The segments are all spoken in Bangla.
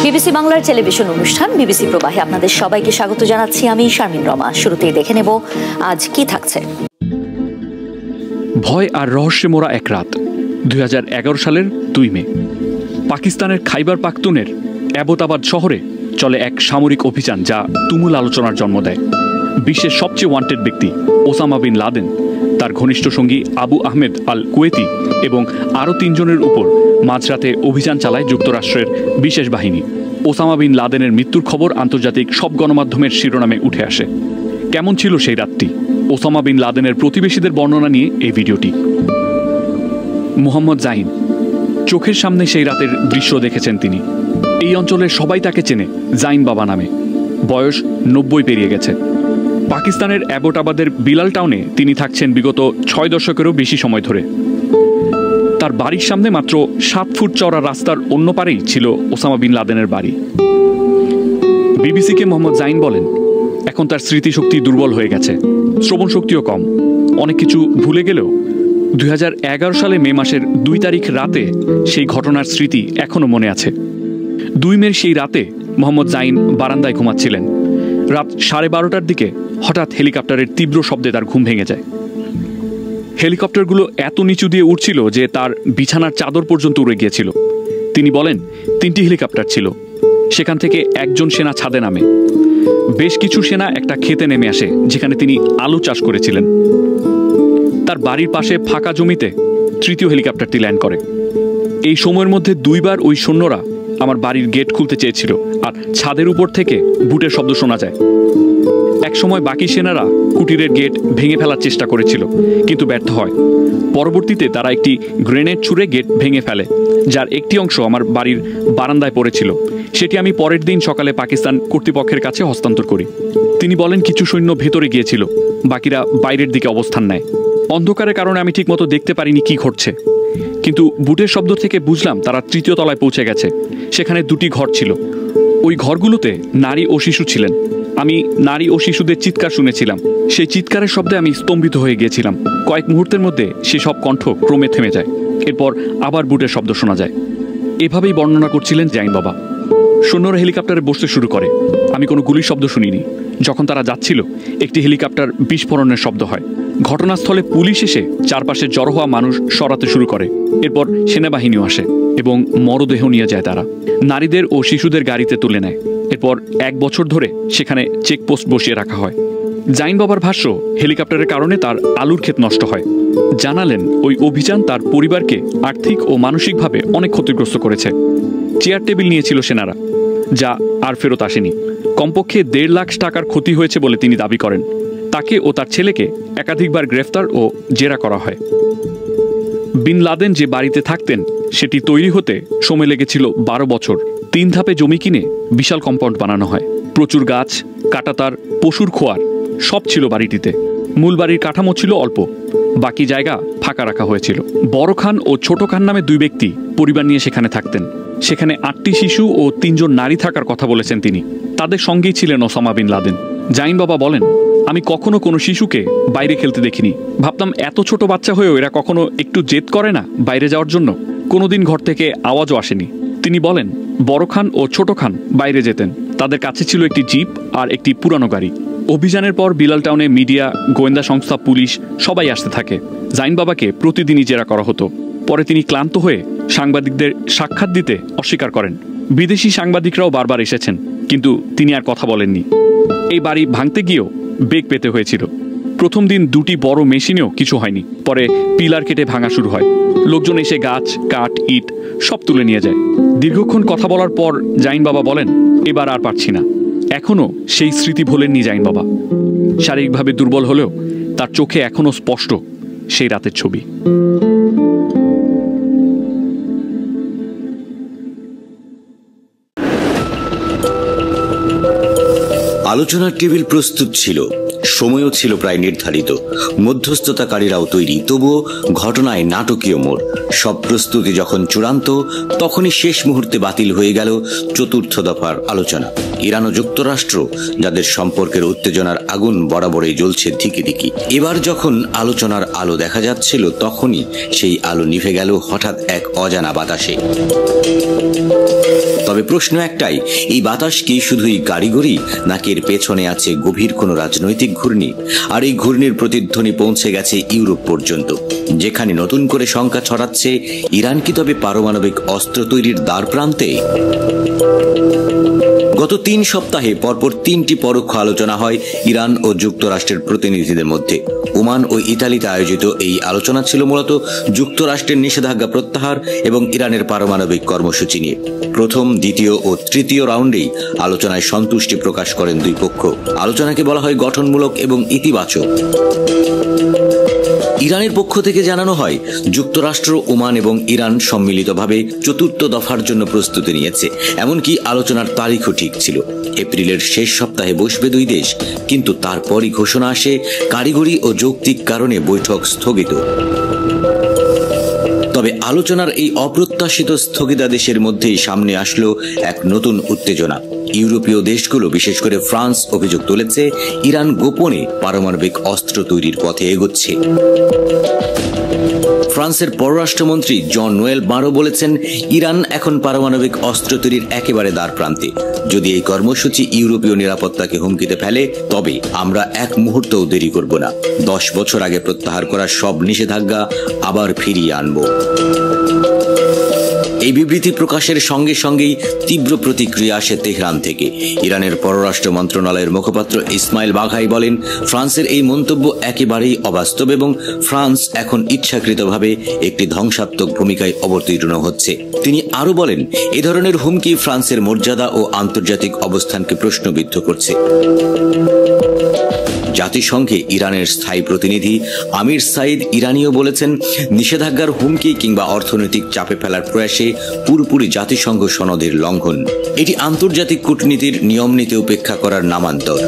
বিবিসি বাংলার টেলিভিশন অনুষ্ঠান বিবিসি প্রবাহে আপনাদের সবাইকে স্বাগত জানাচ্ছি। আমি শারমিন রমা। শুরুতেই দেখে নেব আজ কি থাকছে। ভয় আর রহস্যে মোড়া এক রাত। 2011 সালের 2 মে পাকিস্তানের খাইবার পাখতুনের অ্যাবোটাবাদ শহরে চলে এক সামরিক অভিযান, যা তুমুল আলোচনার জন্ম দেয়। বিশ্বের সবচেয়ে ওয়ান্টেড ব্যক্তি ওসামা বিন লাদেন, তার ঘনিষ্ঠ সঙ্গী আবু আহমেদ আল কুয়েতি এবং আরও 3 জনের উপর মাঝরাতে অভিযান চালায় যুক্তরাষ্ট্রের বিশেষ বাহিনী। ওসামা বিন লাদেনের মৃত্যুর খবর আন্তর্জাতিক সব গণমাধ্যমের শিরোনামে উঠে আসে। কেমন ছিল সেই রাতটি? ওসামা বিন লাদেনের প্রতিবেশীদের বর্ণনা নিয়ে এই ভিডিওটি। মোহাম্মদ জাহিন চোখের সামনে সেই রাতের দৃশ্য দেখেছেন তিনি। এই অঞ্চলের সবাই তাকে চেনে জাইন বাবা নামে। বয়স 90 পেরিয়ে গেছে। পাকিস্তানের অ্যাবোটাবাদের বিলাল টাউনে তিনি থাকছেন বিগত 6 দশকেরও বেশি সময় ধরে। তার বাড়ির সামনে মাত্র 7 ফুট চওড়া রাস্তার অন্য পারেই ছিল ওসামা বিন লাদেনের বাড়ি। বিবিসিকে মোহাম্মদ জাইন বলেন, এখন তার স্মৃতিশক্তি দুর্বল হয়ে গেছে, শ্রবণ শক্তিও কম। অনেক কিছু ভুলে গেলেও 2011 সালে মে মাসের 2 তারিখ রাতে সেই ঘটনার স্মৃতি এখনও মনে আছে। 2 মের সেই রাতে মোহাম্মদ জাইন বারান্দায় ঘুমাচ্ছিলেন। রাত 12:30টার দিকে হঠাৎ হেলিকপ্টারের তীব্র শব্দে তার ঘুম ভেঙে যায়। হেলিকপ্টারগুলো এত নিচু দিয়ে উঠছিল যে তার বিছানার চাদর পর্যন্ত উড়ে গিয়েছিল। তিনি বলেন, 3টি হেলিকপ্টার ছিল। সেখান থেকে একজন সেনা ছাদে নামে। বেশ কিছু সেনা একটা ক্ষেতে নেমে আসে, যেখানে তিনি আলু চাষ করেছিলেন। তার বাড়ির পাশে ফাঁকা জমিতে 3য় হেলিকপ্টারটি ল্যান্ড করে। এই সময়ের মধ্যে 2 বার ওই সৈন্যরা আমার বাড়ির গেট খুলতে চেয়েছিল, আর ছাদের উপর থেকে বুটের শব্দ শোনা যায়। এক সময় বাকি সেনারা কুটিরের গেট ভেঙে ফেলার চেষ্টা করেছিল, কিন্তু ব্যর্থ হয়। পরবর্তীতে তারা একটি গ্রেনেড ছুঁড়ে গেট ভেঙে ফেলে, যার একটি অংশ আমার বাড়ির বারান্দায় পড়েছিল। সেটি আমি পরের দিন সকালে পাকিস্তান কর্তৃপক্ষের কাছে হস্তান্তর করি। তিনি বলেন, কিছু সৈন্য ভেতরে গিয়েছিল, বাকিরা বাইরের দিকে অবস্থান নেয়। অন্ধকারের কারণে আমি ঠিকমতো দেখতে পারিনি কি ঘটছে, কিন্তু বুটের শব্দ থেকে বুঝলাম তারা 3য় তলায় পৌঁছে গেছে। সেখানে 2টি ঘর ছিল। ওই ঘরগুলোতে নারী ও শিশু ছিলেন। আমি নারী ও শিশুদের চিৎকার শুনেছিলাম। সেই চিৎকারের শব্দে আমি স্তম্ভিত হয়ে গিয়েছিলাম। কয়েক মুহূর্তের মধ্যে সেসব কণ্ঠ ক্রমে থেমে যায়। এরপর আবার বুটের শব্দ শোনা যায়। এভাবেই বর্ণনা করছিলেন জাইন বাবা। সৈন্যরা হেলিকপ্টারে বসতে শুরু করে। আমি কোনো গুলির শব্দ শুনিনি। যখন তারা যাচ্ছিল, একটি হেলিকপ্টার বিস্ফোরণের শব্দ হয়। ঘটনাস্থলে পুলিশ এসে চারপাশে জড়ো হওয়া মানুষ সরাতে শুরু করে। এরপর সেনাবাহিনীও আসে এবং মরদেহ নিয়ে যায়। তারা নারীদের ও শিশুদের গাড়িতে তুলে নেয়। এরপর 1 বছর ধরে সেখানে চেকপোস্ট বসিয়ে রাখা হয়। জাইন বাবার ভাষ্য, হেলিকপ্টারের কারণে তার আলুর ক্ষেত নষ্ট হয়। জানালেন, ওই অভিযান তার পরিবারকে আর্থিক ও মানসিকভাবে অনেক ক্ষতিগ্রস্ত করেছে। চেয়ার টেবিল নিয়েছিল সেনারা, যা আর ফেরত আসেনি। কমপক্ষে 1.5 লাখ টাকার ক্ষতি হয়েছে বলে তিনি দাবি করেন। তাকে ও তার ছেলেকে একাধিকবার গ্রেফতার ও জেরা করা হয়। বিন লাদেন যে বাড়িতে থাকতেন, সেটি তৈরি হতে সময় লেগেছিল 12 বছর। 3 ধাপে জমি কিনে বিশাল কম্পাউন্ড বানানো হয়। প্রচুর গাছ, কাঁটাতার, পশুর খোয়ার সব ছিল বাড়িটিতে। মূল বাড়ির কাঠামো ছিল অল্প, বাকি জায়গা ফাঁকা রাখা হয়েছিল। বড় খান ও ছোট খান নামে 2 ব্যক্তি পরিবার নিয়ে সেখানে থাকতেন। সেখানে 8টি শিশু ও 3 জন নারী থাকার কথা বলেছেন তিনি। তাদের সঙ্গেই ছিলেন ওসামা বিন লাদেন। জাইন বাবা বলেন, আমি কখনো কোনো শিশুকে বাইরে খেলতে দেখিনি। ভাবতাম এত ছোট বাচ্চা হয়েও এরা কখনো একটু জেদ করে না বাইরে যাওয়ার জন্য। কোনোদিন ঘর থেকে আওয়াজও আসেনি। তিনি বলেন, বড় খান ও ছোট খান বাইরে যেতেন। তাদের কাছে ছিল একটি জিপ আর একটি পুরানো গাড়ি। অভিযানের পর বিলাল টাউনে মিডিয়া, গোয়েন্দা সংস্থা, পুলিশ সবাই আসতে থাকে। জাইন বাবাকে প্রতিদিনই জেরা করা হতো। পরে তিনি ক্লান্ত হয়ে সাংবাদিকদের সাক্ষাৎ দিতে অস্বীকার করেন। বিদেশি সাংবাদিকরাও বারবার এসেছেন, কিন্তু তিনি আর কথা বলেননি। এই বাড়ি ভাঙতে গিয়েও বেগ পেতে হয়েছিল। প্রথম দিন 2টি বড় মেশিনেও কিছু হয়নি। পরে পিলার কেটে ভাঙা শুরু হয়। লোকজন এসে গাছ, কাঠ, ইট সব তুলে নিয়ে যায়। দীর্ঘক্ষণ কথা বলার পর জাইন বাবা বলেন, এবার আর পারছি না। এখনও সেই স্মৃতি ভোলেননি জাইন বাবা। শারীরিকভাবে দুর্বল হলেও তার চোখে এখনও স্পষ্ট সেই রাতের ছবি। আলোচনার টেবিল প্রস্তুত ছিল, সময়ও ছিল প্রায় নির্ধারিত, মধ্যস্থতাকারীরাও তৈরি। তবুও ঘটনায় নাটকীয় মোড়। সব প্রস্তুতি যখন চূড়ান্ত, তখনই শেষ মুহূর্তে বাতিল হয়ে গেল 4র্থ দফার আলোচনা। ইরান ও যুক্তরাষ্ট্র, যাদের সম্পর্কের উত্তেজনার আগুন বরাবরই জ্বলছে ধিকি ধিকি। এবার যখন আলোচনার আলো দেখা যাচ্ছিল, তখনই সেই আলো নিভে গেল হঠাৎ এক অজানা বাতাসে। তবে প্রশ্ন একটাই, এই বাতাস কি শুধুই কারিগরি, নাকি এর পেছনে আছে গভীর কোনো রাজনৈতিক ঘূর্ণি? আর এই ঘূর্ণির প্রতিধ্বনি পৌঁছে গেছে ইউরোপ পর্যন্ত, যেখানে নতুন করে শঙ্কা ছড়াচ্ছে, ইরান কি তবে পারমাণবিক অস্ত্র তৈরির দ্বার প্রান্তে? গত 3 সপ্তাহে পরপর 3টি পরোক্ষ আলোচনা হয় ইরান ও যুক্তরাষ্ট্রের প্রতিনিধিদের মধ্যে। ওমান ও ইতালিতে আয়োজিত এই আলোচনা ছিল মূলত যুক্তরাষ্ট্রের নিষেধাজ্ঞা প্রত্যাহার এবং ইরানের পারমাণবিক কর্মসূচি নিয়ে। প্রথম, দ্বিতীয় ও তৃতীয় রাউন্ডেই আলোচনায় সন্তুষ্টি প্রকাশ করেন দুই পক্ষ। আলোচনাকে বলা হয় গঠনমূলক এবং ইতিবাচক। ইরানের পক্ষ থেকে জানানো হয়, যুক্তরাষ্ট্র, ওমান এবং ইরান সম্মিলিতভাবে 4র্থ দফার জন্য প্রস্তুতি নিয়েছে। এমনকি আলোচনার তারিখও ঠিক ছিল, এপ্রিলের শেষ সপ্তাহে বসবে দুই দেশ। কিন্তু তারপরই ঘোষণা আসে, কারিগরি ও যৌক্তিক কারণে বৈঠক স্থগিত। তবে আলোচনার এই অপ্রত্যাশিত স্থগিতাদেশের মধ্যেই সামনে আসলো এক নতুন উত্তেজনা। ইউরোপীয় দেশগুলো, বিশেষ করে ফ্রান্স, অভিযোগ তুলেছে ইরান গোপনে পারমাণবিক অস্ত্র তৈরির পথে এগোচ্ছে। ফ্রান্সের পররাষ্ট্রমন্ত্রী জন নোয়েল বারো বলেছেন, ইরান এখন পারমাণবিক অস্ত্র তৈরির একেবারে দ্বার প্রান্তে। যদি এই কর্মসূচি ইউরোপীয় নিরাপত্তাকে হুমকিতে ফেলে, তবে আমরা এক মুহূর্তও দেরি করব না। 10 বছর আগে প্রত্যাহার করা সব নিষেধাজ্ঞা আবার ফিরিয়ে আনব। এই বিবৃতি প্রকাশের সঙ্গে সঙ্গেই তীব্র প্রতিক্রিয়া আসে তেহরান থেকে। ইরানের পররাষ্ট্র মন্ত্রণালয়ের মুখপাত্র ইসমাইল বাঘাই বলেন, ফ্রান্সের এই মন্তব্য একেবারেই অবাস্তব এবং ফ্রান্স এখন ইচ্ছাকৃতভাবে একটি ধ্বংসাত্মক ভূমিকায় অবতীর্ণ হচ্ছে। তিনি আরো বলেন, এ ধরনের হুমকি ফ্রান্সের মর্যাদা ও আন্তর্জাতিক অবস্থানকে প্রশ্নবিদ্ধ করছে। জাতিসংঘে ইরানের স্থায়ী প্রতিনিধি আমির সাইদ ইরানিও বলেছেন, নিষেধাজ্ঞার হুমকি কিংবা অর্থনৈতিক চাপে ফেলার প্রয়াসে পুরোপুরি জাতিসংঘ সনদের লঙ্ঘন। এটি আন্তর্জাতিক কূটনীতির নিয়ম নীতি উপেক্ষা করার নামান্তর।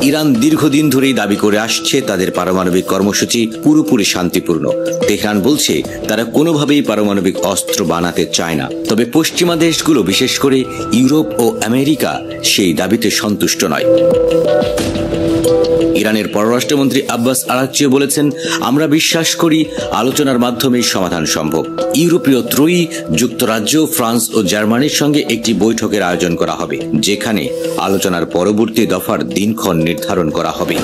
ইরান দীর্ঘদিন ধরেই দাবি করে আসছে তাদের পারমাণবিক কর্মসূচি পুরোপুরি শান্তিপূর্ণ। তেহরান বলছে তারা কোনোভাবেই পারমাণবিক অস্ত্র বানাতে চায় না। তবে পশ্চিমা দেশগুলো, বিশেষ করে ইউরোপ ও আমেরিকা, সেই দাবিতে সন্তুষ্ট নয়। ইরানের পররাষ্ট্রমন্ত্রী আব্বাস আরাকচিও বলেছেন, আমরা বিশ্বাস করি আলোচনার মাধ্যমেই সমাধান সম্ভব। ইউরোপীয় ত্রয়ী, যুক্তরাজ্য, ফ্রান্স ও জার্মানির সঙ্গে একটি বৈঠকের আয়োজন করা হবে, যেখানে আলোচনার পরবর্তী দফার দিনক্ষণ নির্ধারণ করা হবে।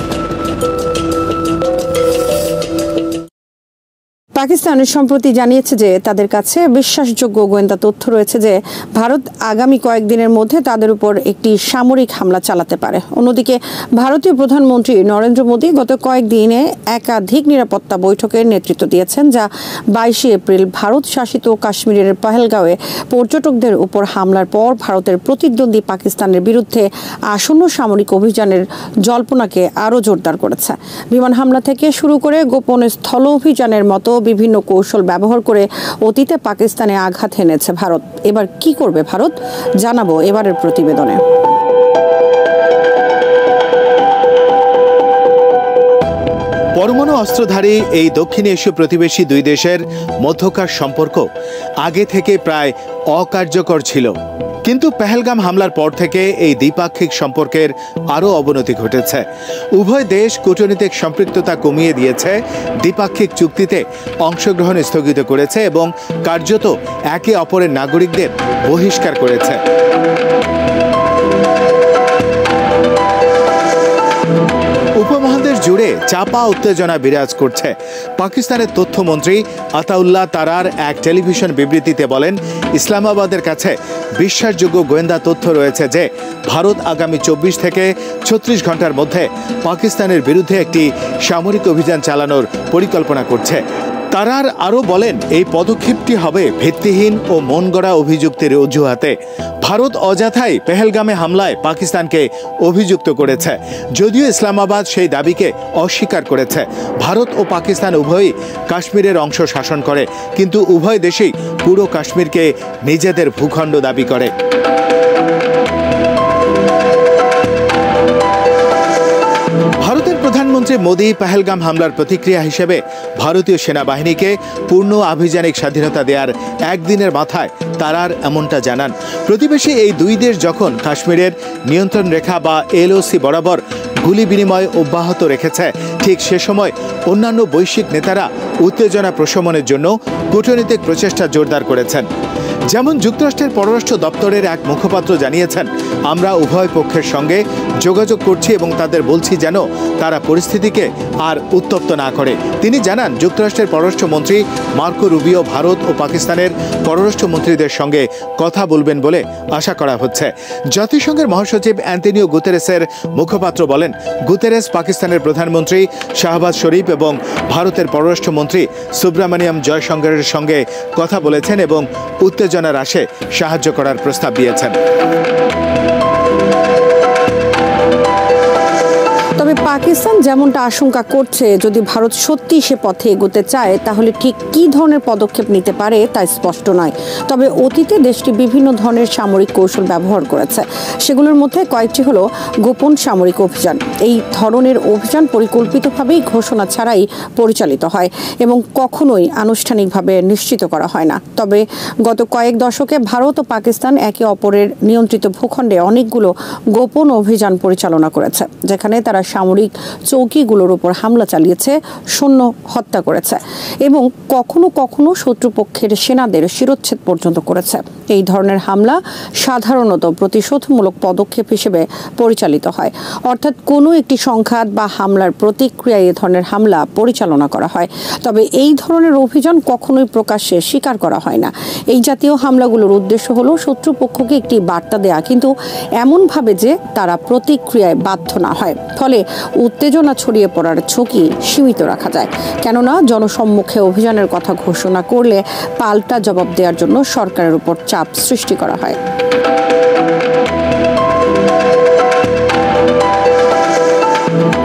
পাকিস্তান সম্প্রতি জানিয়েছে যে তাদের কাছে বিশ্বাসযোগ্য গোয়েন্দা তথ্য রয়েছে যে ভারত আগামী কয়েকদিনের মধ্যে তাদের উপর একটি সামরিক হামলা চালাতে পারে। অন্যদিকে ভারতীয় প্রধানমন্ত্রী নরেন্দ্র মোদী গত কয়েকদিনে একাধিক নিরাপত্তা বৈঠকের নেতৃত্ব দিয়েছেন, যা 22 এপ্রিল ভারত শাসিত কাশ্মীরের পহেলগাঁওয়ে পর্যটকদের উপর হামলার পর ভারতের প্রতিদ্বন্দ্বী পাকিস্তানের বিরুদ্ধে আসন্ন সামরিক অভিযানের জল্পনাকে আরও জোরদার করেছে। বিমান হামলা থেকে শুরু করে গোপন স্থল অভিযানের মতো বিভিন্ন কৌশল ব্যবহার করে অতীতে পাকিস্তানে আঘাত এনেছে ভারত। এবার কি করবে ভারত, জানাবো এবারের প্রতিবেদনে। পরমাণু অস্ত্রধারী এই দক্ষিণ এশীয় প্রতিবেশী দুই দেশের মধ্যকার সম্পর্ক আগে থেকে প্রায় অকার্যকর ছিল, কিন্তু পেহেলগাম হামলার পর থেকে এই দ্বিপাক্ষিক সম্পর্কের আরও অবনতি ঘটেছে। উভয় দেশ কূটনৈতিক সম্পৃক্ততা কমিয়ে দিয়েছে, দ্বিপাক্ষিক চুক্তিতে অংশগ্রহণ স্থগিত করেছে এবং কার্যত একে অপরের নাগরিকদের বহিষ্কার করেছে। উপমহাদেশ জুড়ে চাপা উত্তেজনা বিরাজ করছে। পাকিস্তানের তথ্যমন্ত্রী আতাউল্লাহ তারার এক টেলিভিশন বিবৃতিতে বলেন, ইসলামাবাদের কাছে বিশ্বাসযোগ্য গোয়েন্দা তথ্য রয়েছে যে ভারত আগামী 24 থেকে 36 ঘন্টার মধ্যে পাকিস্তানের বিরুদ্ধে একটি সামরিক অভিযান চালানোর পরিকল্পনা করছে। তারার আরও বলেন, এই পদক্ষেপটি হবে ভিত্তিহীন ও মন গড়া অভিযুক্তের অজুহাতে। ভারত অযথাই পেহেলগামে হামলায় পাকিস্তানকে অভিযুক্ত করেছে, যদিও ইসলামাবাদ সেই দাবিকে অস্বীকার করেছে। ভারত ও পাকিস্তান উভয়ই কাশ্মীরের অংশ শাসন করে, কিন্তু উভয় দেশেই পুরো কাশ্মীরকে নিজেদের ভূখণ্ড দাবি করে। ভারতের প্রধানমন্ত্রী প্রধানমন্ত্রী মোদী পেহেলগাম হামলার প্রতিক্রিয়া হিসেবে ভারতীয় সেনাবাহিনীকে পূর্ণ আভিযানিক স্বাধীনতা দেওয়ার একদিনের মাথায় তারার এমনটা জানান। প্রতিবেশী এই দুই দেশ যখন কাশ্মীরের নিয়ন্ত্রণ রেখা বা এলওসি বরাবর গুলি বিনিময় অব্যাহত রেখেছে, ঠিক সে সময় অন্যান্য বৈশ্বিক নেতারা উত্তেজনা প্রশমনের জন্য কূটনৈতিক প্রচেষ্টা জোরদার করেছেন। যেমন যুক্তরাষ্ট্রের পররাষ্ট্র দপ্তরের এক মুখপাত্র জানিয়েছেন, আমরা উভয় পক্ষের সঙ্গে যোগাযোগ করছি এবং তাদের বলছি যেন তারা পরিস্থিতিকে আর উত্তপ্ত না করে। তিনি জানান, যুক্তরাষ্ট্রের পররাষ্ট্রমন্ত্রী মার্কো রুবিও ভারত ও পাকিস্তানের পররাষ্ট্রমন্ত্রীদের সঙ্গে কথা বলবেন বলে আশা করা হচ্ছে। জাতিসংঘের মহাসচিব অ্যান্টনিও গুতেরেসের মুখপাত্র বলেন, গুতেরেস পাকিস্তানের প্রধানমন্ত্রী শাহবাজ শরীফ এবং ভারতের পররাষ্ট্রমন্ত্রী সুব্রমণিয়াম জয়শঙ্করের সঙ্গে কথা বলেছেন এবং উত্তেজনার হ্রাসে সাহায্য করার প্রস্তাব দিয়েছেন। তবে পাকিস্তান যেমনটা আশঙ্কা করছে, যদি ভারত সত্যি সে পথে এগোতে চায় তাহলে ঠিক কী ধরনের পদক্ষেপ নিতে পারে তা স্পষ্ট নয়। তবে অতীতে দেশটি বিভিন্ন ধরনের সামরিক কৌশল ব্যবহার করেছে। সেগুলোর মধ্যে কয়েকটি হলো গোপন সামরিক অভিযান। এই ধরনের অভিযান পরিকল্পিতভাবেই ঘোষণা ছাড়াই পরিচালিত হয় এবং কখনোই আনুষ্ঠানিকভাবে নিশ্চিত করা হয় না। তবে গত কয়েক দশকে ভারত ও পাকিস্তান একে অপরের নিয়ন্ত্রিত ভূখণ্ডে অনেকগুলো গোপন অভিযান পরিচালনা করেছে, যেখানে তারা সামরিক চৌকিগুলোর উপর হামলা চালিয়েছে, সৈন্য হত্যা করেছে এবং কখনো কখনো শত্রুপক্ষের সেনাদের শিরোচ্ছেদ পর্যন্ত করেছে। এই ধরনের হামলা সাধারণত প্রতিশোধমূলক পদক্ষেপ হিসেবে পরিচালিত হয়, অর্থাৎ কোনো একটি সংঘাত বা হামলার প্রতিক্রিয়ায় এ ধরনের হামলা পরিচালনা করা হয়। তবে এই ধরনের অভিযান কখনোই প্রকাশ্যে স্বীকার করা হয় না। এই জাতীয় হামলাগুলোর উদ্দেশ্য হলো শত্রুপক্ষকে একটি বার্তা দেয়া, কিন্তু এমনভাবে যে তারা প্রতিক্রিয়ায় বাধ্য না হয়, ফলে উত্তেজনা ছড়িয়ে পড়ার ঝুঁকি সীমিত রাখা যায়। কেননা জনসম্মুখে অভিযানের কথা ঘোষণা করলে পাল্টা জবাব দেওয়ার জন্য সরকারের উপর চাপ সৃষ্টি করা হয়।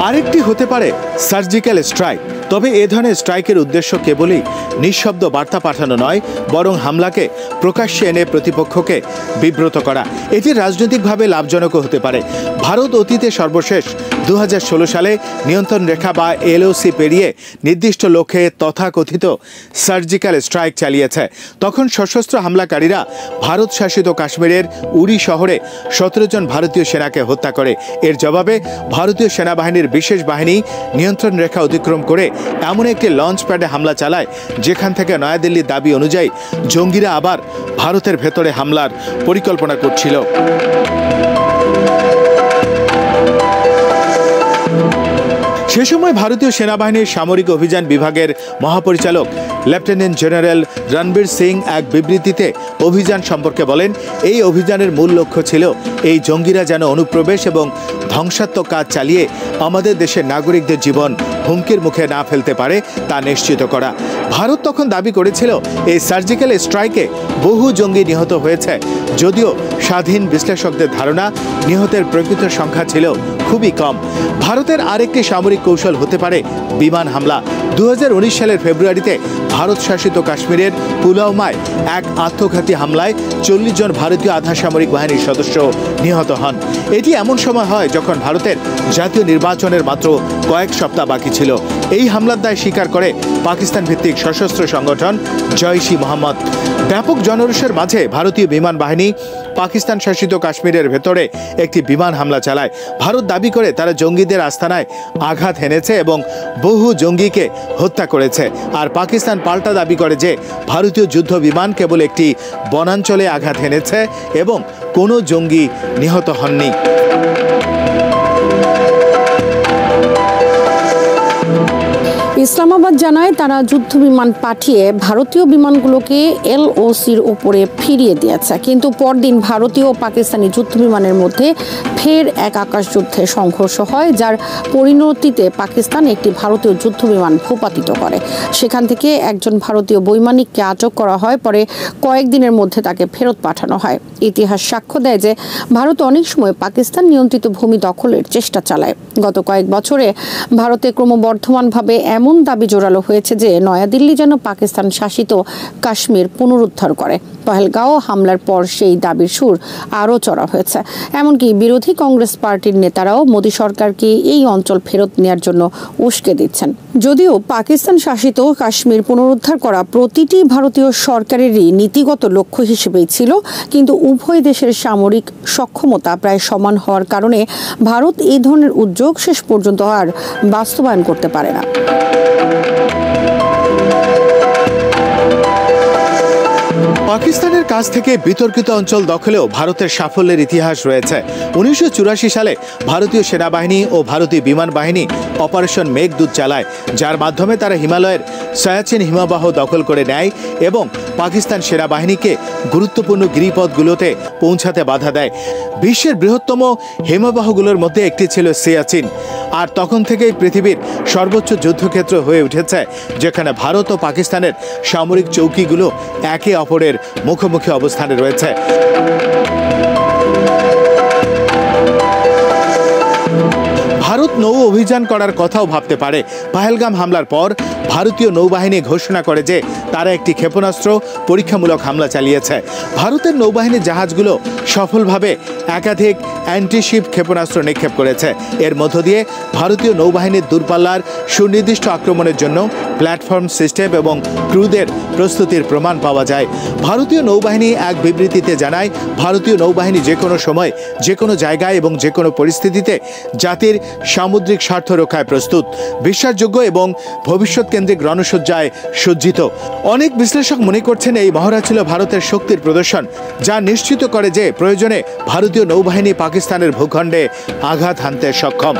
আরেকটি হতে পারে সার্জিক্যাল স্ট্রাইক। তবে এ ধরনের স্ট্রাইকের উদ্দেশ্য কেবলই নিঃশব্দ বার্তা পাঠানো নয়, বরং হামলাকে প্রকাশ্যে এনে প্রতিপক্ষকে বিব্রত করা। এটি রাজনৈতিকভাবে লাভজনকও হতে পারে। ভারত অতীতে সর্বশেষ 2016 সালে নিয়ন্ত্রণ রেখা বা এলওসি পেরিয়ে নির্দিষ্ট লক্ষ্যে তথাকথিত সার্জিক্যাল স্ট্রাইক চালিয়েছে। তখন সশস্ত্র হামলাকারীরা ভারত শাসিত কাশ্মীরের উরি শহরে 17 জন ভারতীয় সেনাকে হত্যা করে। এর জবাবে ভারতীয় সেনাবাহিনীর বিশেষ বাহিনী নিয়ন্ত্রণ রেখা অতিক্রম করে এমন একটি লঞ্চ প্যাডে হামলা চালায়, যেখান থেকে নয়াদিল্লির দাবি অনুযায়ী জঙ্গিরা আবার ভারতের ভেতরে হামলার পরিকল্পনা করছিল। সে সময় ভারতীয় সেনাবাহিনীর সামরিক অভিযান বিভাগের মহাপরিচালক লেফটেন্যান্ট জেনারেল রণবীর সিং এক বিবৃতিতে অভিযান সম্পর্কে বলেন, এই অভিযানের মূল লক্ষ্য ছিল এই জঙ্গিরা যেন অনুপ্রবেশ এবং ধ্বংসাত্মক কাজ চালিয়ে আমাদের দেশের নাগরিকদের জীবন হুমকির মুখে না ফেলতে পারে তা নিশ্চিত করা। ভারত তখন দাবি করেছিল এই সার্জিক্যাল স্ট্রাইকে বহু জঙ্গি নিহত হয়েছে, যদিও স্বাধীন বিশ্লেষকদের ধারণা নিহতের প্রকৃত সংখ্যা ছিল খুবই কম। ভারতের আরেকটি সামরিক কৌশল হতে পারে বিমান হামলা। 2019 সালের ফেব্রুয়ারিতে ভারত শাসিত কাশ্মীরের পুলওয়ামায় এক আত্মঘাতী হামলায় 40 জন ভারতীয় আধা সামরিক বাহিনীর সদস্য নিহত হন। এটি এমন সময় হয় যখন ভারতের জাতীয় নির্বাচনের মাত্র কয়েক সপ্তাহ বাকি ছিল। এই হামলার দায় স্বীকার করে পাকিস্তান ভিত্তিক সশস্ত্র সংগঠন জইশ-ই-মোহাম্মদ। ব্যাপক জনরোষের মাঝে ভারতীয় বিমান বাহিনী পাকিস্তান শাসিত কাশ্মীরের ভেতরে একটি বিমান হামলা চালায়। ভারত দাবি করে তারা জঙ্গিদের আস্তানায় আঘাত হেনেছে এবং বহু জঙ্গিকে হত্যা করেছে। আর পাকিস্তান পাল্টা দাবি করে যে ভারতীয় যুদ্ধ বিমান কেবল একটি বনাঞ্চলে আঘাত হেনেছে এবং কোনো জঙ্গি নিহত হননি। ইসলামাবাদ জানায় তারা যুদ্ধ বিমান পাঠিয়ে ভারতীয় বিমানগুলোকে এলওসির উপরে ফিরিয়ে দিয়েছে, কিন্তু পরদিন ভারতীয় ও পাকিস্তানি যুদ্ধ বিমানের মধ্যে ফের এক আকাশযুদ্ধে সংঘর্ষ হয়, যার পরিণতিতে পাকিস্তান একটি ভারতীয় যুদ্ধ বিমান ভূপাতিত করে। সেখান থেকে একজন ভারতীয় বৈমানিককে আটক করা হয়, পরে কয়েকদিনের মধ্যে তাকে ফেরত পাঠানো হয়। ইতিহাস সাক্ষ্য দেয় যে ভারত অনেক সময় পাকিস্তান নিয়ন্ত্রিত ভূমি দখলের চেষ্টা চালায়। গত কয়েক বছরে ভারতে ক্রমবর্ধমানভাবে এমন দাবি জোরালো হয়েছে যে নয়াদিল্লি যেন পাকিস্তান শাসিত কাশ্মীর পুনরুদ্ধার করে। পহেলগাঁও হামলার পর সেই দাবির সুর আরও চড়া হয়েছে। এমনকি বিরোধী কংগ্রেস পার্টির নেতারাও মোদী সরকারকে এই অঞ্চল ফেরত নেওয়ার জন্য উস্কে দিচ্ছেন। যদিও পাকিস্তান শাসিত কাশ্মীর পুনরুদ্ধার করা প্রতিটি ভারতীয় সরকারেরই নীতিগত লক্ষ্য হিসেবেই ছিল, কিন্তু উভয় দেশের সামরিক সক্ষমতা প্রায় সমান হওয়ার কারণে ভারত এই ধরনের উদ্যোগ শেষ পর্যন্ত আর বাস্তবায়ন করতে পারে না। পাকিস্তানের কাছ থেকে বিতর্কিত অঞ্চল দখলেও ভারতের সাফল্যের ইতিহাস রয়েছে। 1984 সালে ভারতীয় সেনাবাহিনী ও ভারতীয় বিমান বাহিনী অপারেশন মেঘদূত চালায়, যার মাধ্যমে তারা হিমালয়ের সিয়াচেন হিমবাহ দখল করে নেয় এবং পাকিস্তান সেনাবাহিনীকে গুরুত্বপূর্ণ গিরিপথগুলোতে পৌঁছাতে বাধা দেয়। বিশ্বের বৃহত্তম হিমবাহগুলোর মধ্যে একটি ছিল সিয়াচিন, আর তখন থেকেই পৃথিবীর সর্বোচ্চ যুদ্ধক্ষেত্র হয়ে উঠেছে, যেখানে ভারত ও পাকিস্তানের সামরিক চৌকিগুলো একে অপরের মুখোমুখি অবস্থানে রয়েছে। ভারত নৌ অভিযান করার কথাও ভাবতে পারে। পহেলগাম হামলার পর ভারতীয় নৌবাহিনী ঘোষণা করে যে তারা একটি ক্ষেপণাস্ত্র পরীক্ষামূলক হামলা চালিয়েছে। ভারতের নৌবাহিনীর জাহাজগুলো সফলভাবে একাধিক অ্যান্টিশিপ ক্ষেপণাস্ত্র নিক্ষেপ করেছে। এর মধ্য দিয়ে ভারতীয় নৌবাহিনীর দূরপাল্লার সুনির্দিষ্ট আক্রমণের জন্য প্ল্যাটফর্ম সিস্টেম এবং ক্রুদের প্রস্তুতির প্রমাণ পাওয়া যায়। ভারতীয় নৌবাহিনী এক বিবৃতিতে জানায়, ভারতীয় নৌবাহিনী যে কোনো সময়, যে কোনো জায়গায় এবং যে কোনো পরিস্থিতিতে জাতির সামুদ্রিক স্বার্থ রক্ষায় প্রস্তুত, বিশ্বাসযোগ্য এবং ভবিষ্যৎ কেন্দ্রিক রণসজ্জায় সজ্জিত। অনেক বিশ্লেষক মনে করছেন এই মহড়া ছিল ভারতের শক্তির প্রদর্শন, যা নিশ্চিত করে যে প্রয়োজনে ভারতীয় নৌবাহিনী পাকিস্তানের ভূখণ্ডে আঘাত হানতে সক্ষম।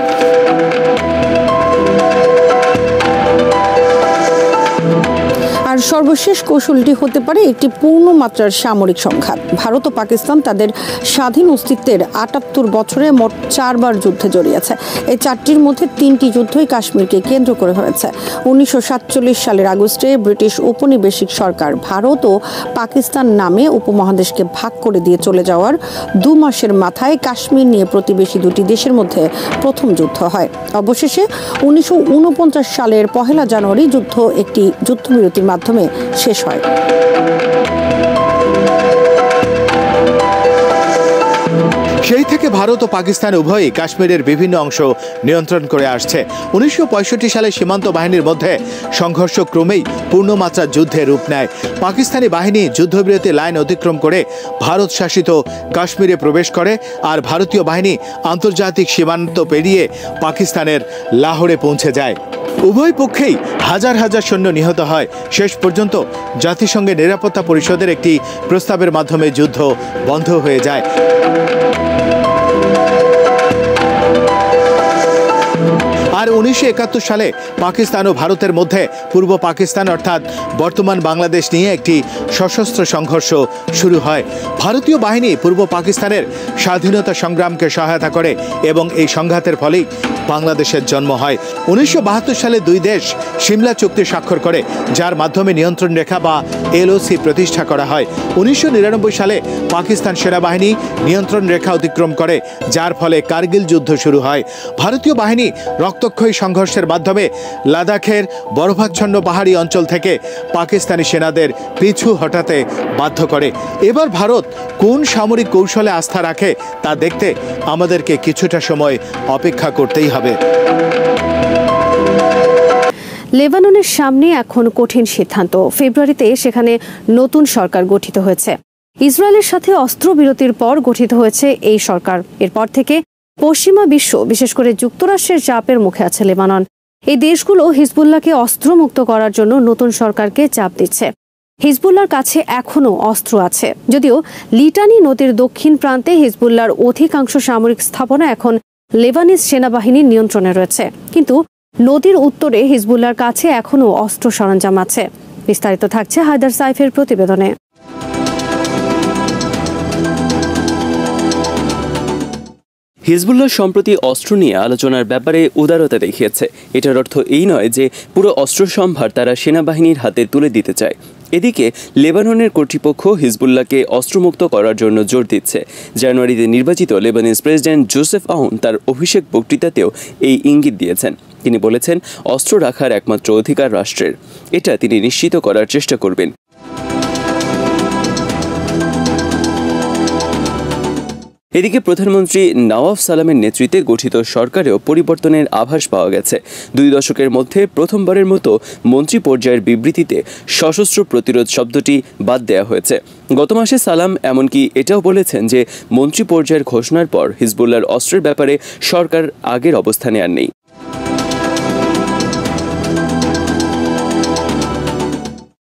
আর সর্বশেষ কৌশলটি হতে পারে একটি পূর্ণমাত্রার সামরিক সংঘাত। ভারত ও পাকিস্তান তাদের স্বাধীন অস্তিত্বের ৭৮ বছরে মোট ৪ বার যুদ্ধে জড়িয়েছে। এই ৪টির মধ্যে ৩টি যুদ্ধই কাশ্মীরকে কেন্দ্র করে হয়েছে। ১৯৪৭ সালের আগস্টে ব্রিটিশ উপনিবেশিক সরকার ভারত ও পাকিস্তান নামে উপমহাদেশকে ভাগ করে দিয়ে চলে যাওয়ার ২ মাসের মাথায় কাশ্মীর নিয়ে প্রতিবেশী দুটি দেশের মধ্যে প্রথম যুদ্ধ হয়। অবশেষে ১৯৪৯ সালের ১ জানুয়ারি যুদ্ধ একটি যুদ্ধবিরতির মাধ্যমে শেষ হয়। সেই থেকে ভারত ও পাকিস্তান উভয়ই কাশ্মীরের বিভিন্ন অংশ নিয়ন্ত্রণ করে আসছে। ১৯৬৫ সালে সীমান্ত বাহিনীর মধ্যে সংঘর্ষ ক্রমেই পূর্ণমাত্রা যুদ্ধে রূপ নেয়। পাকিস্তানি বাহিনী যুদ্ধবিরতি লাইন অতিক্রম করে ভারত শাসিত কাশ্মীরে প্রবেশ করে, আর ভারতীয় বাহিনী আন্তর্জাতিক সীমান্ত পেরিয়ে পাকিস্তানের লাহোরে পৌঁছে যায়। উভয় পক্ষেই হাজার হাজার সৈন্য নিহত হয়। শেষ পর্যন্ত জাতিসংঘের নিরাপত্তা পরিষদের একটি প্রস্তাবের মাধ্যমে যুদ্ধ বন্ধ হয়ে যায়। আর ১৯৭১ সালে পাকিস্তান ও ভারতের মধ্যে পূর্ব পাকিস্তান অর্থাৎ বর্তমান বাংলাদেশ নিয়ে একটি সশস্ত্র সংঘর্ষ শুরু হয়। ভারতীয় বাহিনী পূর্ব পাকিস্তানের স্বাধীনতা সংগ্রামকে সহায়তা করে এবং এই সংঘাতের ফলেই বাংলাদেশের জন্ম হয়। ১৯৭২ সালে দুই দেশ সিমলা চুক্তি স্বাক্ষর করে, যার মাধ্যমে নিয়ন্ত্রণ রেখা বা LOC প্রতিষ্ঠা করা হয়। ১৯৯৯ সালে পাকিস্তান সেনাবাহিনী নিয়ন্ত্রণ রেখা অতিক্রম করে, যার ফলে কার্গিল যুদ্ধ শুরু হয়। ভারতীয় বাহিনী রক্তক্ষয়ী সংঘর্ষের মাধ্যমে লাদাখের বরফাচ্ছন্ন পাহাড়ি অঞ্চল থেকে পাকিস্তানি সেনাদের পিছু হটাতে বাধ্য করে। এবার ভারত কোন সামরিক কৌশলে আস্থা রাখে তা দেখতে আমাদেরকে কিছুটা সময় অপেক্ষা করতেই হবে। লেবাননের সামনে এখন কঠিন সিদ্ধান্ত। ফেব্রুয়ারিতে সেখানে নতুন সরকার গঠিত হয়েছে। ইসরায়েলের সাথে অস্ত্রবিরতির পর গঠিত হয়েছে এই সরকার। এরপর থেকে পশ্চিমা বিশ্ব, বিশেষ করে যুক্তরাষ্ট্রের চাপের মুখে আছে লেবানন। এই দেশগুলো হিজবুল্লাহকে অস্ত্রমুক্ত করার জন্য নতুন সরকারকে চাপ দিচ্ছে। হিজবুল্লাহর কাছে এখনও অস্ত্র আছে, যদিও লিটানি নদীর দক্ষিণ প্রান্তে হিজবুল্লাহর অধিকাংশ সামরিক স্থাপনা এখন লেবানিজ সেনাবাহিনীর নিয়ন্ত্রণে রয়েছে। কিন্তু নদীর উত্তরে হিজবুল্লাহর কাছে এখনও অস্ত্র সরঞ্জাম আছে। বিস্তারিত থাকছে হায়দার সাইফের প্রতিবেদনে। হিজবুল্লাহ সম্প্রতি অস্ত্র নিয়ে আলোচনার ব্যাপারে উদারতা দেখিয়েছে। এটার অর্থ এই নয় যে পুরো অস্ত্র সম্ভার তারা সেনাবাহিনীর হাতে তুলে দিতে চায়। এদিকে লেবাননের কর্তৃপক্ষ হিজবুল্লাহকে অস্ত্রমুক্ত করার জন্য জোর দিচ্ছে। জানুয়ারিতে নির্বাচিত লেবানিজ প্রেসিডেন্ট জোসেফ আউন তার অভিষেক বক্তৃতাতেও এই ইঙ্গিত দিয়েছেন। তিনি বলেছেন, অস্ত্র রাখার একমাত্র অধিকার রাষ্ট্রের, এটা তিনি নিশ্চিত করার চেষ্টা করবেন। এদিকে প্রধানমন্ত্রী নওয়াব সালামের নেতৃত্বে গঠিত সরকারেও পরিবর্তনের আভাস পাওয়া গেছে। 2 দশকের মধ্যে প্রথমবারের মতো মন্ত্রী পর্যায়ের বিবৃতিতে সশস্ত্র প্রতিরোধ শব্দটি বাদ দেওয়া হয়েছে। গত মাসে সালাম এমনকি এটাও বলেছেন যে মন্ত্রী পর্যায়ের ঘোষণার পর হিজবুল্লাহর অস্ত্রের ব্যাপারে সরকার আগের অবস্থানে আর নেই।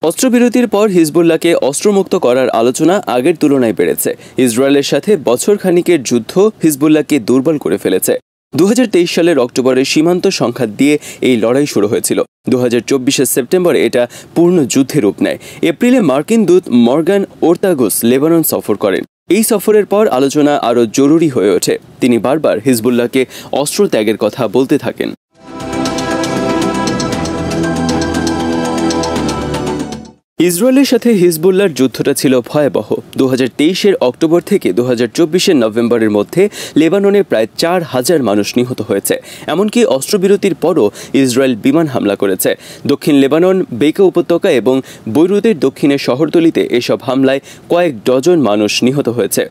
অস্ত্রবিরতির পর হিজবুল্লাহকে অস্ত্রমুক্ত করার আলোচনা আগের তুলনায় বেড়েছে। ইসরায়েলের সাথে বছর খানিকের যুদ্ধ হিজবুল্লাহকে দুর্বল করে ফেলেছে। 2023 সালের অক্টোবরে সীমান্ত সংঘাত দিয়ে এই লড়াই শুরু হয়েছিল। 2024 সেপ্টেম্বরে এটা পূর্ণ যুদ্ধের রূপ নেয়। এপ্রিলে মার্কিন দূত মর্গান ওর্তাগুস লেবানন সফর করেন। এই সফরের পর আলোচনা আরও জরুরি হয়ে ওঠে। তিনি বারবার হিজবুল্লাহকে অস্ত্র ত্যাগের কথা বলতে থাকেন। ইসরায়েলের সাথে হিজবুল্লাহর যুদ্ধটা ছিল ভয়াবহ। 2023 অক্টোবর থেকে 2024 নভেম্বরের মধ্যে লেবাননে প্রায় 4000 মানুষ নিহত হয়েছে। এমনকি অস্ত্রবিরতির পরও ইসরায়েল বিমান হামলা করেছে। দক্ষিণ লেবানন, বেকা উপত্যকা এবং বৈরুতের দক্ষিণের শহরতলিতে এসব হামলায় কয়েক ডজন মানুষ নিহত হয়েছে।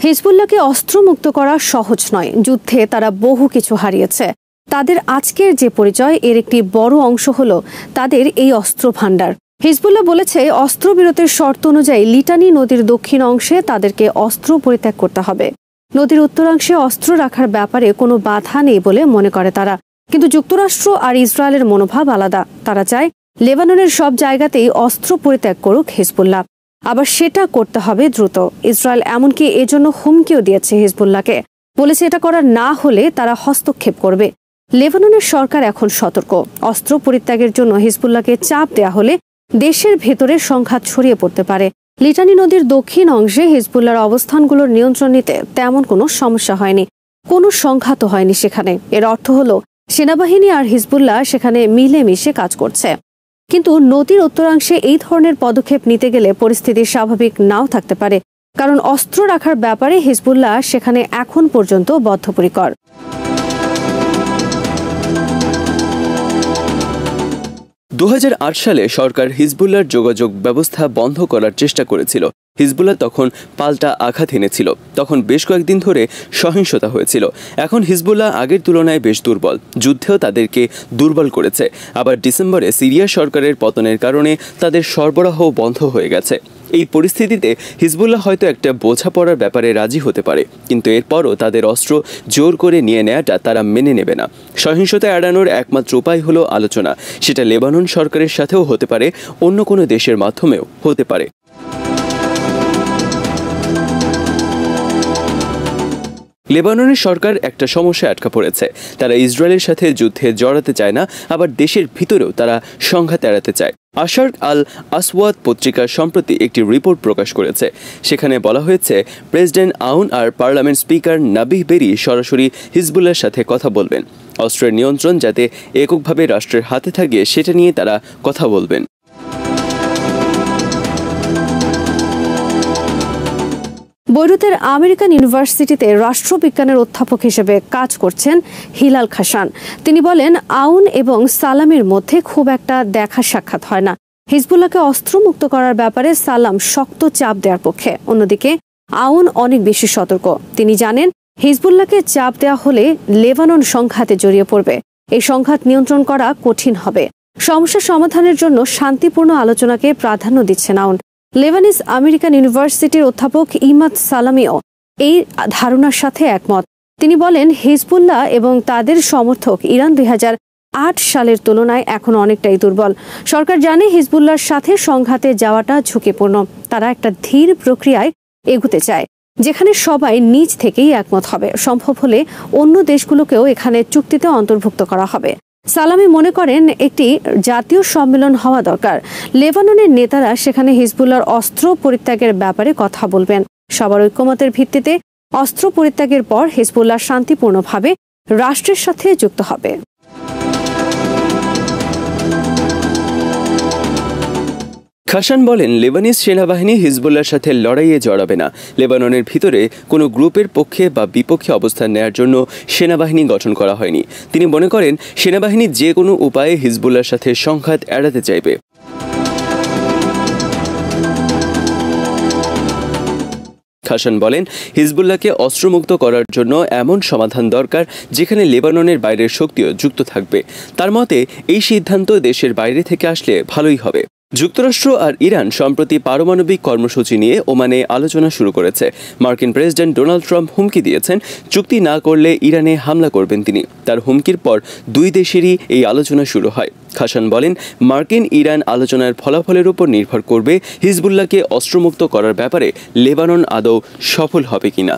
হিজবুল্লাহকে অস্ত্রমুক্ত করা সহজ নয়। যুদ্ধে তারা বহু কিছু হারিয়েছে। তাদের আজকের যে পরিচয় এর একটি বড় অংশ হলো তাদের এই অস্ত্র ভাণ্ডার। হিজবুল্লাহ বলেছে অস্ত্রবিরতির শর্ত অনুযায়ী লিটানি নদীর দক্ষিণ অংশে তাদেরকে অস্ত্র পরিত্যাগ করতে হবে। নদীর উত্তরাংশে অস্ত্র রাখার ব্যাপারে কোনো বাধা নেই বলে মনে করে তারা। কিন্তু যুক্তরাষ্ট্র আর ইসরায়েলের মনোভাব আলাদা। তারা চায় লেবাননের সব জায়গাতেই অস্ত্র পরিত্যাগ করুক হিজবুল্লাহ, আবার সেটা করতে হবে দ্রুত। ইসরায়েল এমনকি এজন্য হুমকিও দিয়েছে হিজবুল্লাহকে, বলেছে এটা করা না হলে তারা হস্তক্ষেপ করবে। লেবাননের সরকার এখন সতর্ক। অস্ত্র পরিত্যাগের জন্য হিজবুল্লাহকে চাপ দেয়া হলে দেশের ভেতরে সংঘাত ছড়িয়ে পড়তে পারে। লিটানি নদীর দক্ষিণ অংশে হিজবুল্লাহর অবস্থানগুলোর নিয়ন্ত্রণ নিতে তেমন কোনো সমস্যা হয়নি, কোনো সংঘাতও হয়নি সেখানে। এর অর্থ হলো সেনাবাহিনী আর হিজবুল্লাহ সেখানে মিলেমিশে কাজ করছে। কিন্তু নদীর উত্তরাংশে এই ধরনের পদক্ষেপ নিতে গেলে পরিস্থিতি স্বাভাবিক নাও থাকতে পারে, কারণ অস্ত্র রাখার ব্যাপারে হিজবুল্লাহ সেখানে এখন পর্যন্ত বদ্ধপরিকর। 2008 সালে সরকার হিজবুল্লাহর যোগাযোগ ব্যবস্থা বন্ধ করার চেষ্টা করেছিল। হিজবুল্লাহ তখন পাল্টা আঘাত এনেছিল। তখন বেশ কয়েকদিন ধরে সহিংসতা হয়েছিল। এখন হিজবুল্লাহ আগের তুলনায় বেশ দুর্বল। যুদ্ধেও তাদেরকে দুর্বল করেছে। আবার ডিসেম্বরে সিরিয়া সরকারের পতনের কারণে তাদের সরবরাহ বন্ধ হয়ে গেছে। এই পরিস্থিতিতে হিজবুল্লাহ হয়তো একটা বোঝাপড়ার ব্যাপারে রাজি হতে পারে, কিন্তু এরপরও তাদের অস্ত্র জোর করে নিয়ে নেওয়াটা তারা মেনে নেবে না। সহিংসতা এড়ানোর একমাত্র উপায় হলো আলোচনা। সেটা লেবানন সরকারের সাথেও হতে পারে, অন্য কোনো দেশের মাধ্যমেও হতে পারে। লেবাননের সরকার একটা সমস্যায় আটকা পড়েছে। তারা ইসরায়েলের সাথে যুদ্ধে জড়াতে চায় না, আবার দেশের ভিতরেও তারা সংঘাত এড়াতে চায়। আশার্ক আল আসওয়াদ পত্রিকা সম্প্রতি একটি রিপোর্ট প্রকাশ করেছে। সেখানে বলা হয়েছে প্রেসিডেন্ট আউন আর পার্লামেন্ট স্পিকার নাবিহ বেরি সরাসরি হিজবুল্লাহর সাথে কথা বলবেন। অস্ত্রের নিয়ন্ত্রণ যাতে এককভাবে রাষ্ট্রের হাতে থাকে সেটা নিয়ে তারা কথা বলবেন। বৈরুতের আমেরিকান ইউনিভার্সিটিতে রাষ্ট্রবিজ্ঞানের অধ্যাপক হিসেবে কাজ করছেন হিলাল খাসান। তিনি বলেন আউন এবং সালামের মধ্যে খুব একটা দেখা সাক্ষাৎ হয় না। হিজবুল্লাহকে অস্ত্রমুক্ত করার ব্যাপারে সালাম শক্ত চাপ দেওয়ার পক্ষে, অন্যদিকে আউন অনেক বেশি সতর্ক। তিনি জানেন হিজবুল্লাহকে চাপ দেওয়া হলে লেবানন সংঘাতে জড়িয়ে পড়বে। এই সংঘাত নিয়ন্ত্রণ করা কঠিন হবে। সমস্যা সমাধানের জন্য শান্তিপূর্ণ আলোচনাকে প্রাধান্য দিচ্ছেন আউন। লেবানিজ আমেরিকান ইউনিভার্সিটির অধ্যাপক ইমাদ সালামিও এই ধারণার সাথে একমত। তিনি বলেন হিজবুল্লাহ এবং তাদের সমর্থক ইরান 2008 সালের তুলনায় এখন অনেকটাই দুর্বল। সরকার জানে হিজবুল্লাহর সাথে সংঘাতে যাওয়াটা ঝুঁকিপূর্ণ। তারা একটা ধীর প্রক্রিয়ায় এগুতে চায়, যেখানে সবাই নিজ থেকেই একমত হবে। সম্ভব হলে অন্য দেশগুলোকেও এখানে চুক্তিতে অন্তর্ভুক্ত করা হবে। সালামি মনে করেন একটি জাতীয় সম্মেলন হওয়া দরকার। লেবাননের নেতারা সেখানে হিজবুল্লাহর অস্ত্র পরিত্যাগের ব্যাপারে কথা বলবেন। সবার ঐক্যমতের ভিত্তিতে অস্ত্র পরিত্যাগের পর হিজবুল্লাহ শান্তিপূর্ণভাবে রাষ্ট্রের সাথে যুক্ত হবে। খাসান বলেন লেবানিজ সেনাবাহিনী হিজবুল্লাহর সাথে লড়াইয়ে জড়াবে না। লেবাননের ভিতরে কোনো গ্রুপের পক্ষে বা বিপক্ষে অবস্থান নেওয়ার জন্য সেনাবাহিনী গঠন করা হয়নি। তিনি মনে করেন সেনাবাহিনী যে কোনো উপায়ে হিজবুল্লাহর সাথে সংঘাত এড়াতে চাইবে। খাসান বলেন, হিজবুল্লাহকে অস্ত্রমুক্ত করার জন্য এমন সমাধান দরকার যেখানে লেবাননের বাইরের শক্তিও যুক্ত থাকবে। তার মতে এই সিদ্ধান্ত দেশের বাইরে থেকে আসলে ভালোই হবে। যুক্তরাষ্ট্র আর ইরান সম্প্রতি পারমাণবিক কর্মসূচি নিয়ে ওমানে আলোচনা শুরু করেছে। মার্কিন প্রেসিডেন্ট ডোনাল্ড ট্রাম্প হুমকি দিয়েছেন, চুক্তি না করলে ইরানে হামলা করবেন তিনি। তার হুমকির পর দুই দেশেরই এই আলোচনা শুরু হয়। খাসান বলেন, মার্কিন ইরান আলোচনার ফলাফলের উপর নির্ভর করবে হিজবুল্লাহকে অস্ত্রমুক্ত করার ব্যাপারে লেবানন আদৌ সফল হবে কিনা।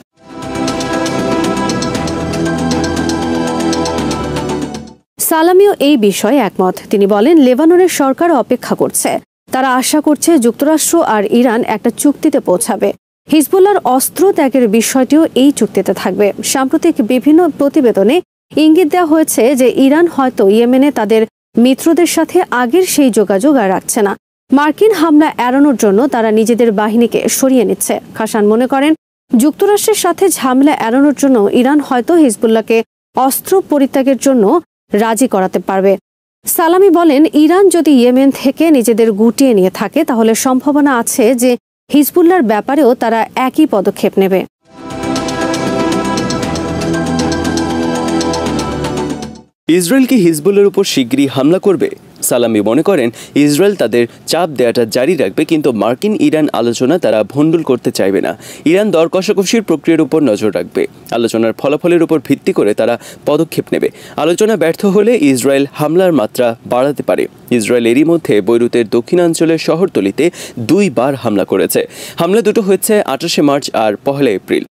সালামিও এই বিষয়ে একমত। তিনি বলেন, লেবাননের সরকার অপেক্ষা করছে। তারা আশা করছে যুক্তরাষ্ট্র আর ইরান একটা চুক্তিতে পৌঁছাবে। হিজবুল্লাহর অস্ত্র ত্যাগের বিষয়টিও এই চুক্তিতে থাকবে। সাম্প্রতিক বিভিন্ন প্রতিবেদনে ইঙ্গিত দেওয়া হয়েছে যে ইরান হয়তো ইয়েমেনে তাদের মিত্রদের সাথে আগের সেই যোগাযোগ আর রাখছে না। মার্কিন হামলা এড়ানোর জন্য তারা নিজেদের বাহিনীকে সরিয়ে নিচ্ছে। খাসান মনে করেন, যুক্তরাষ্ট্রের সাথে ঝামেলা এড়ানোর জন্য ইরান হয়তো হিজবুল্লাহকে অস্ত্র পরিত্যাগের জন্য রাজি করাতে পারবে। সালামি বলেন, ইরান যদি ইয়েমেন থেকে নিজেদের গুটিয়ে নিয়ে থাকে তাহলে সম্ভাবনা আছে যে হিজবুল্লাহর ব্যাপারেও তারা একই পদক্ষেপ নেবে। ইসরায়েল কি হিজবুল্লাহর উপর শিগগিরই হামলা করবে? সালামি মনে করেন, ইসরায়েল তাদের চাপ দেওয়াটা জারি রাখবে, কিন্তু মার্কিন ইরান আলোচনা তারা ভণ্ডুল করতে চাইবে না। ইরান দর কষাকষির প্রক্রিয়ার উপর নজর রাখবে। আলোচনার ফলাফলের উপর ভিত্তি করে তারা পদক্ষেপ নেবে। আলোচনা ব্যর্থ হলে ইসরায়েল হামলার মাত্রা বাড়াতে পারে। ইসরায়েল এরই মধ্যে বৈরুতের দক্ষিণাঞ্চলের শহরতলিতে 2 বার হামলা করেছে। হামলা দুটো হয়েছে 28শে মার্চ আর 1 এপ্রিল।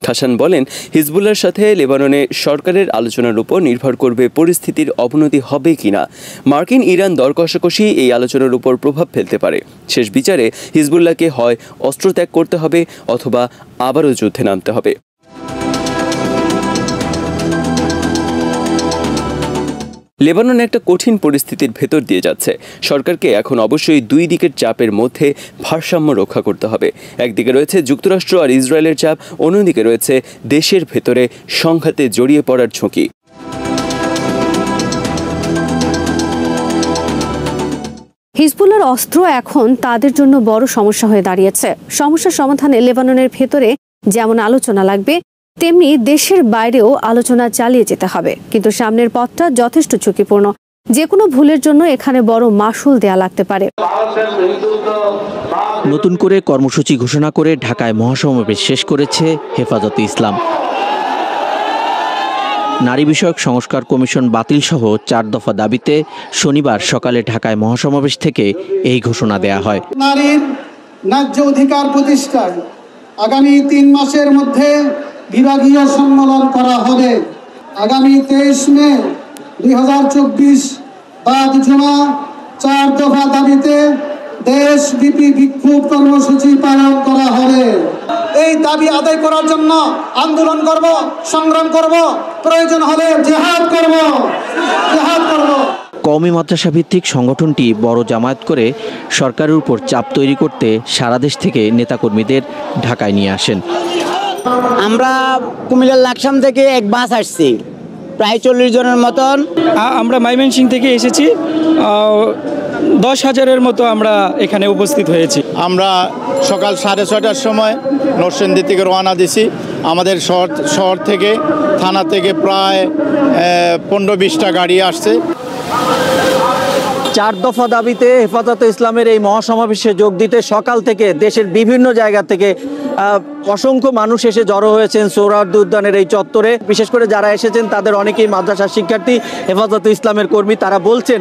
খাসান বলেন, হিজবুল্লাহর সাথে লেবাননে সরকারের আলোচনার উপর নির্ভর করবে পরিস্থিতির অবনতি হবে কিনা। মার্কিন ইরান দর কষাকষি এই আলোচনার উপর প্রভাব ফেলতে পারে। শেষ বিচারে হিজবুল্লাহকে হয় অস্ত্র ত্যাগ করতে হবে অথবা আবারও যুদ্ধে নামতে হবে। লেবানন একটা কঠিন পরিস্থিতির ভেতর দিয়ে যাচ্ছে। সরকারকে এখন অবশ্যই দুই দিকের চাপের মধ্যে ভারসাম্য রক্ষা করতে হবে। একদিকে রয়েছে যুক্তরাষ্ট্র আর ইসরায়েলের চাপ, অন্যদিকে রয়েছে দেশের ভেতরে সংঘাতে জড়িয়ে পড়ার ঝুঁকি। হিজবুল্লাহর অস্ত্র এখন তাদের জন্য বড় সমস্যা হয়ে দাঁড়িয়েছে। সমস্যার সমাধানে লেবাননের ভেতরে যেমন আলোচনা লাগবে, তেমনি দেশের বাইরেও আলোচনা চালিয়ে যেতে হবে। কিন্তু সামনের পথটা যথেষ্ট ঝুঁকিপূর্ণ। যে কোনো ভুলের জন্য এখানে বড় মাশুল দেয়া লাগতে পারে। নতুন করে কর্মসূচি ঘোষণা করে ঢাকায় মহাসমাবেশ শেষ করেছে হেফাজতে ইসলাম। নারী বিষয়ক সংস্কার কমিশন বাতিল সহ 4 দফা দাবিতে শনিবার সকালে ঢাকায় মহাসমাবেশ থেকে এই ঘোষণা দেয়া হয়। নারীর ন্যায্য অধিকার প্রতিষ্ঠায় আগামী 3 মাসের মধ্যে বিভাগীয় সম্মেলন করা হবে। আগামী 23 মে 2024 বাদ জুমা 4 দফা দাবিতে দেশব্যাপী বিক্ষোভ কর্মসূচি পালন করা হবে। এই দাবি আদায় করার জন্য আন্দোলন করব, সংগ্রাম করব, প্রয়োজন হলে জিহাদ করব। কওমি মাদ্রাসা ভিত্তিক সংগঠনটি বড় জামায়াত করে সরকারের উপর চাপ তৈরি করতে সারা দেশ থেকে নেতাকর্মীদের ঢাকায় নিয়ে আসেন। আমরা কুমিল্লার লাকসাম থেকে এক বাস আসছি, প্রায় 40 জনের মতন। আমরা ময়মনসিংহ থেকে এসেছি, 10,000-এর মতো আমরা এখানে উপস্থিত হয়েছি। আমরা সকাল 6:30টার সময় নরসিংদী থেকে রওনা দিছি। আমাদের শহর থেকে, থানা থেকে প্রায় 15-20টা গাড়ি আসছে। 4 দফা দাবিতে হেফাজতে ইসলামের এই মহাসমাবেশে যোগ দিতে সকাল থেকে দেশের বিভিন্ন জায়গা থেকে অসংখ্য মানুষ এসে জড়ো হয়েছেন সোহরাওয়ার্দী উদ্যানের এই চত্বরে। বিশেষ করে যারা এসেছেন তাদের অনেকেই মাদ্রাসার শিক্ষার্থী, হেফাজতে ইসলামের কর্মী। তারা বলছেন,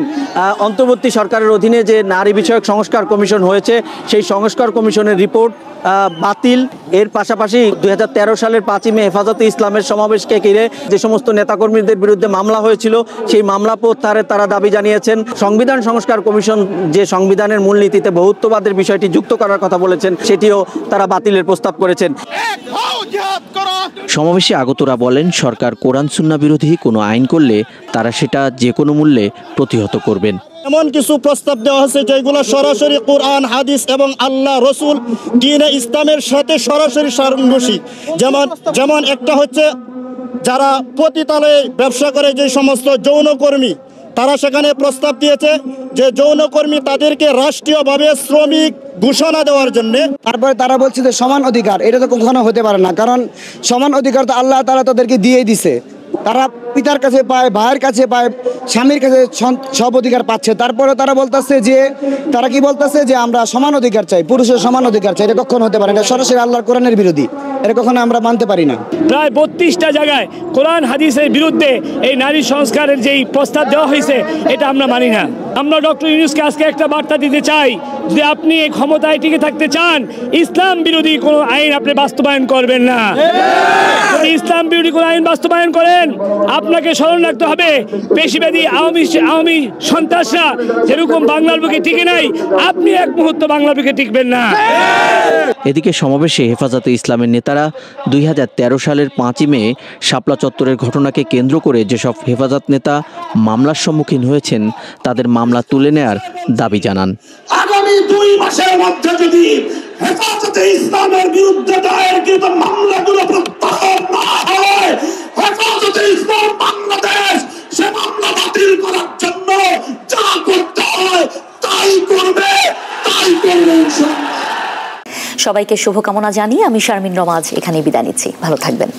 অন্তর্বর্তী সরকারের অধীনে যে নারী বিষয়ক সংস্কার কমিশন হয়েছে, সেই সংস্কার কমিশনের রিপোর্ট বাতিল। এর পাশাপাশি 2013 সালের 5ই মে হেফাজতে ইসলামের সমাবেশকে ঘিরে যে সমস্ত নেতাকর্মীদের বিরুদ্ধে মামলা হয়েছিল, সেই মামলা প্রত্যাহারের তারা দাবি জানিয়েছেন। সংবিধান সংস্কার কমিশন যে সংবিধানের মূলনীতিতে বহুত্ববাদের বিষয়টি যুক্ত করার কথা বলেছেন, সেটিও তারা বাতিলের প্রস্তাব করেছেন। সমাবেশে আগতরা বলেন, সরকার কোরআন সুন্নাহ বিরোধী কোনো আইন করলে তারা সেটা যে কোনো মূল্যে প্রতিহত করবেন। এমন কিছু প্রস্তাব দেওয়া হয়েছে যেগুলো সরাসরি কোরআন, হাদিস এবং আল্লাহ রসুল দ্বীনে ইসলামের সাথে সরাসরি সাংঘর্ষিক। যেমন একটা হচ্ছে, যারা পতিতালয়ে ব্যবসা করে যে সমস্ত যৌনকর্মী, তারা সেখানে প্রস্তাব দিয়েছে যে যৌনকর্মী তাদেরকে রাষ্ট্রীয়ভাবে শ্রমিক ঘোষণা দেওয়ার জন্য। তারপরে তারা বলছে যে সমান অধিকার, এটা তো কখনো হতে পারে না, কারণ সমান অধিকার তো আল্লাহ তাআলা তাদেরকে দিয়েই দিছে। তারা পিতার কাছে পায়, ভাইয়ের কাছে পায়, স্বামীর কাছে সব অধিকার পাচ্ছে। তারপরে তারা বলতেছে যে যে আমরা সমান অধিকার চাই, পুরুষের সমান অধিকার চাই। এটা কখনো হতে পারে না, সরাসরি আল্লাহর কোরআনের বিরোধী, এটা কখনো আমরা মানতে পারি না। প্রায় 32টা জায়গায় কোরআন হাদিসের বিরুদ্ধে এই নারী সংস্কারের যেই প্রস্তাব দেওয়া হয়েছে, এটা আমরা মানি না। আমরা ডক্টর ইউনূসকে আজকে একটা বার্তা দিতে চাই, যে আপনি এই ক্ষমতায় টিকে থাকতে চান, ইসলাম বিরোধী কোনো আইন আপনি বাস্তবায়ন করবেন না। যদি ইসলাম বিরোধী কোনো আইন বাস্তবায়ন করেন, আপনাকে স্মরণ রাখতে হবে পেশিবাদী আওয়ামী সন্ত্রাসরা যেরকম বাংলার বুকে টিকে নাই, আপনি এক মুহূর্ত বাংলার বুকে টিকবেন না। এদিকে সমাবেশে হেফাজতে ইসলামের নেতারা 2013 সালের 5ই মে শাপলা চত্বরের ঘটনাকে কেন্দ্র করে যেসব হেফাজত নেতা মামলার সম্মুখীন হয়েছেন, তাদের মামলা তুলে নেয়ার দাবি জানান। আগামী 2 মাসের মধ্যে যদি হেফাজতে ইসলামের বিরুদ্ধে দায়েরকৃত মামলাগুলো প্রত্যাহার না হয়, হেফাজতে ইসলাম বাংলাদেশ সে মামলা বাতিল করার জন্য যা করতে হয় তাই করবে। সবাইকে শুভকামনা জানিয়ে আমি শারমিন রমা এখানেই বিদায় নিচ্ছি। ভালো থাকবেন।